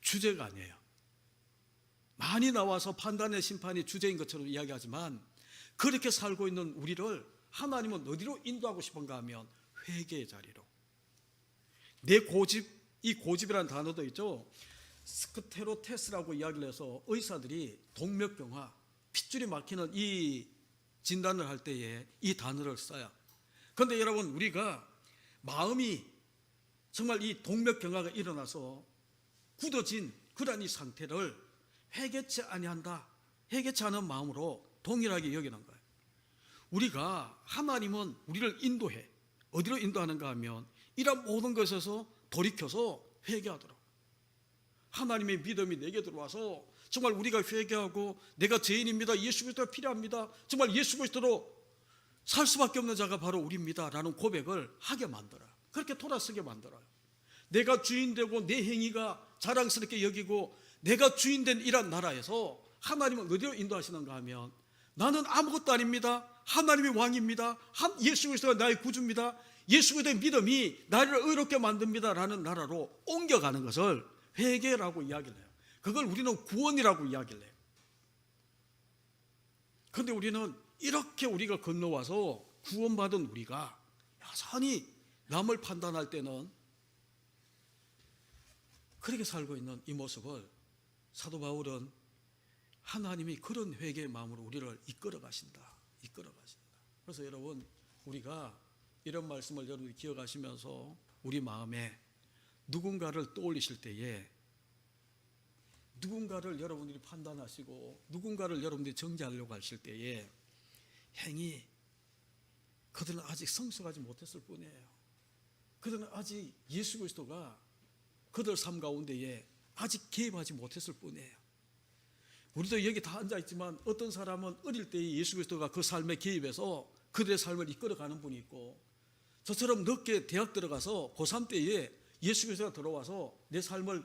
주제가 아니에요. 많이 나와서 판단의 심판이 주제인 것처럼 이야기하지만 그렇게 살고 있는 우리를 하나님은 어디로 인도하고 싶은가 하면 회개의 자리로. 내 고집, 이 고집이라는 단어도 있죠. 스크테로테스라고 이야기를 해서 의사들이 동맥경화, 핏줄이 막히는 이 진단을 할 때에 이 단어를 써요. 그런데 여러분, 우리가 마음이 정말 이 동맥경화가 일어나서 굳어진 그런 이 상태를 회개치 아니한다, 회개치 않은 마음으로 동일하게 여기는 거예요. 우리가, 하나님은 우리를 인도해. 어디로 인도하는가 하면 이런 모든 것에서 돌이켜서 회개하도록. 하나님의 믿음이 내게 들어와서 정말 우리가 회개하고 내가 죄인입니다, 예수 그리스도가 필요합니다, 정말 예수 그리스도로 살 수밖에 없는 자가 바로 우리입니다 라는 고백을 하게 만들어요. 그렇게 돌아서게 만들어요. 내가 주인되고 내 행위가 자랑스럽게 여기고 내가 주인된 이런 나라에서 하나님은 어디로 인도하시는가 하면 나는 아무것도 아닙니다, 하나님이 왕입니다, 예수 그리스도가 나의 구주입니다, 예수 그리스도의 믿음이 나를 의롭게 만듭니다 라는 나라로 옮겨가는 것을 회개라고 이야기를 해요. 그걸 우리는 구원이라고 이야기를 해요. 그런데 우리는 이렇게 우리가 건너와서 구원받은 우리가 여전히 남을 판단할 때는 그렇게 살고 있는 이 모습을 사도 바울은 하나님이 그런 회개의 마음으로 우리를 이끌어 가신다. 그래서 여러분, 우리가 이런 말씀을 여러분이 기억하시면서 우리 마음에 누군가를 떠올리실 때에, 누군가를 여러분들이 판단하시고 누군가를 여러분들이 정죄하려고 하실 때에 행위, 그들은 아직 성숙하지 못했을 뿐이에요. 그들은 아직 예수 그리스도가 그들 삶 가운데에 아직 개입하지 못했을 뿐이에요. 우리도 여기 다 앉아있지만 어떤 사람은 어릴 때 예수 그리스도가 그 삶에 개입해서 그들의 삶을 이끌어가는 분이 있고, 저처럼 늦게 대학 들어가서 고3 때에 예수 그리스도가 들어와서 내 삶을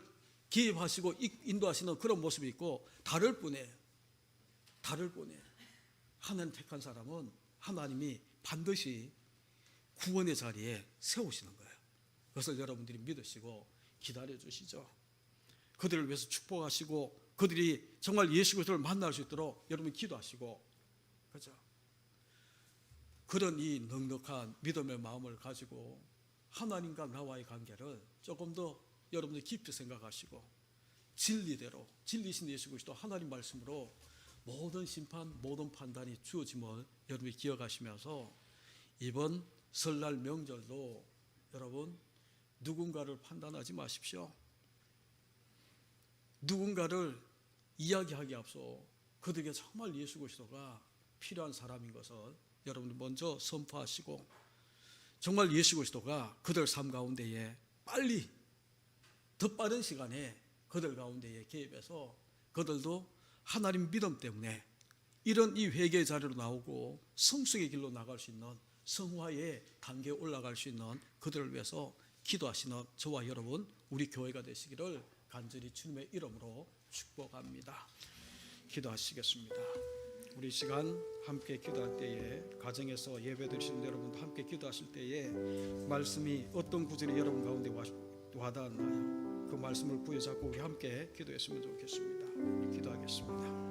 개입하시고 인도하시는 그런 모습이 있고, 다를 뿐에 하나님 택한 사람은 하나님이 반드시 구원의 자리에 세우시는 거예요. 그것을 여러분들이 믿으시고 기다려 주시죠. 그들을 위해서 축복하시고 그들이 정말 예수 그리스도를 만날 수 있도록 여러분 기도하시고, 그렇죠? 그런 이 넉넉한 믿음의 마음을 가지고 하나님과 나와의 관계를 조금 더 여러분들 깊이 생각하시고, 진리대로, 진리신 예수 그리스도 하나님 말씀으로 모든 심판, 모든 판단이 주어짐을 여러분이 기억하시면서 이번 설날 명절도 여러분 누군가를 판단하지 마십시오. 누군가를 이야기하기에 앞서 그들에게 정말 예수 그리스도가 필요한 사람인 것을 여러분이 먼저 선포하시고, 정말 예수 그리스도가 그들 삶 가운데에 빨리, 더 빠른 시간에 그들 가운데에 개입해서 그들도 하나님 믿음 때문에 이런 이 회개의 자리로 나오고 성숙의 길로 나갈 수 있는, 성화의 단계에 올라갈 수 있는 그들을 위해서 기도하시는 저와 여러분, 우리 교회가 되시기를 간절히 주님의 이름으로 축복합니다. 기도하시겠습니다. 우리 시간 함께 기도할 때에, 가정에서 예배드리시는 여러분도 함께 기도하실 때에 말씀이 어떤 구절이 여러분 가운데 와닿았나요? 그 말씀을 부여잡고 우리 함께 기도했으면 좋겠습니다. 기도하겠습니다.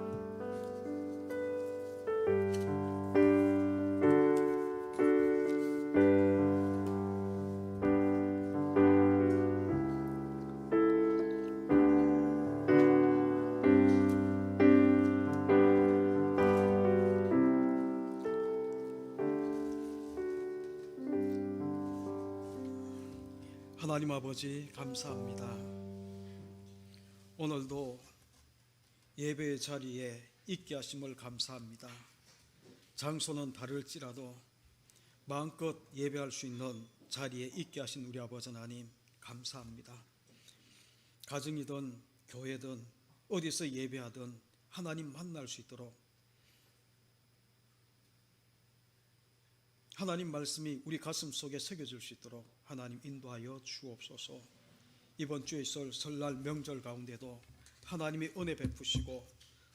하나님 아버지 감사합니다. 오늘도 예배의 자리에 있게 하심을 감사합니다. 장소는 다를지라도 마음껏 예배할 수 있는 자리에 있게 하신 우리 아버지 하나님 감사합니다. 가정이든 교회든 어디서 예배하든 하나님 만날 수 있도록, 하나님 말씀이 우리 가슴 속에 새겨질 수 있도록 하나님 인도하여 주옵소서. 이번 주에 있을 설날 명절 가운데도 하나님의 은혜 베푸시고,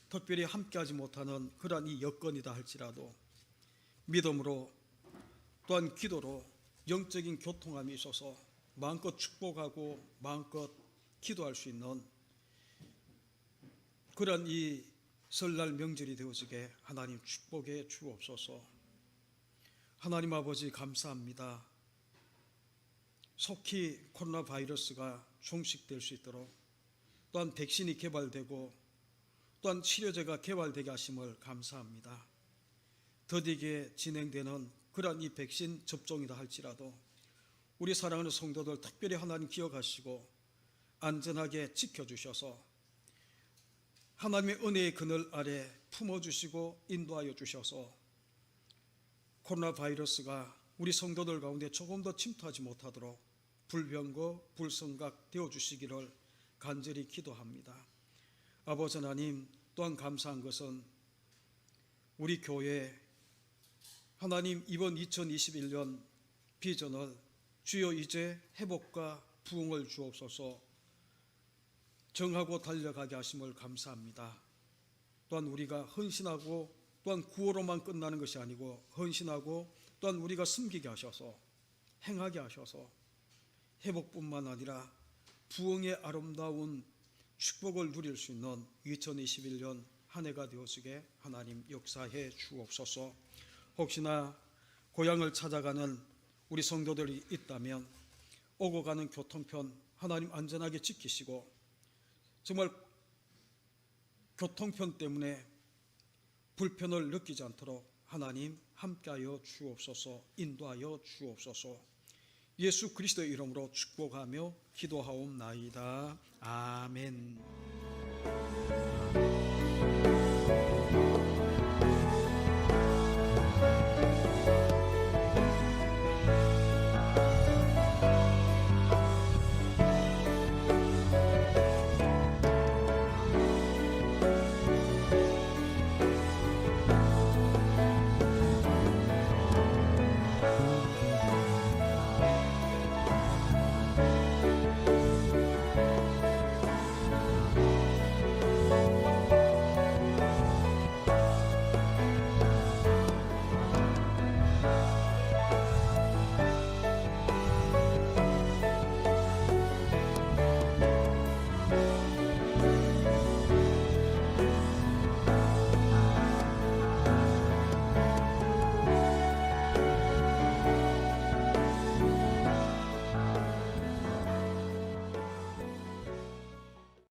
특별히 함께하지 못하는 그러한 이 여건이다 할지라도 믿음으로 또한 기도로 영적인 교통함이 있어서 마음껏 축복하고 마음껏 기도할 수 있는 그러한 이 설날 명절이 되어지게 하나님 축복해 주옵소서. 하나님 아버지 감사합니다. 속히 코로나 바이러스가 종식될 수 있도록, 또한 백신이 개발되고 또한 치료제가 개발되게 하심을 감사합니다. 더디게 진행되는 그러한 이 백신 접종이다 할지라도 우리 사랑하는 성도들 특별히 하나님 기억하시고 안전하게 지켜주셔서 하나님의 은혜의 그늘 아래 품어주시고 인도하여 주셔서 코로나 바이러스가 우리 성도들 가운데 조금 더 침투하지 못하도록 불병거 불성각 되어주시기를 간절히 기도합니다. 아버지 하나님, 또한 감사한 것은 우리 교회 하나님 이번 2021년 비전을 주여 이제 회복과 부흥을 주옵소서 정하고 달려가게 하심을 감사합니다. 또한 우리가 헌신하고 또한 구호로만 끝나는 것이 아니고 헌신하고 또한 우리가 숨기게 하셔서 행하게 하셔서 회복뿐만 아니라 부흥의 아름다운 축복을 누릴 수 있는 2021년 한 해가 되어지게 하나님 역사해 주옵소서. 혹시나 고향을 찾아가는 우리 성도들이 있다면 오고 가는 교통편 하나님 안전하게 지키시고, 정말 교통편 때문에 불편을 느끼지 않도록 하나님 함께하여 주옵소서, 인도하여 주옵소서. 예수 그리스도의 이름으로 축복하며 기도하옵나이다. 아멘.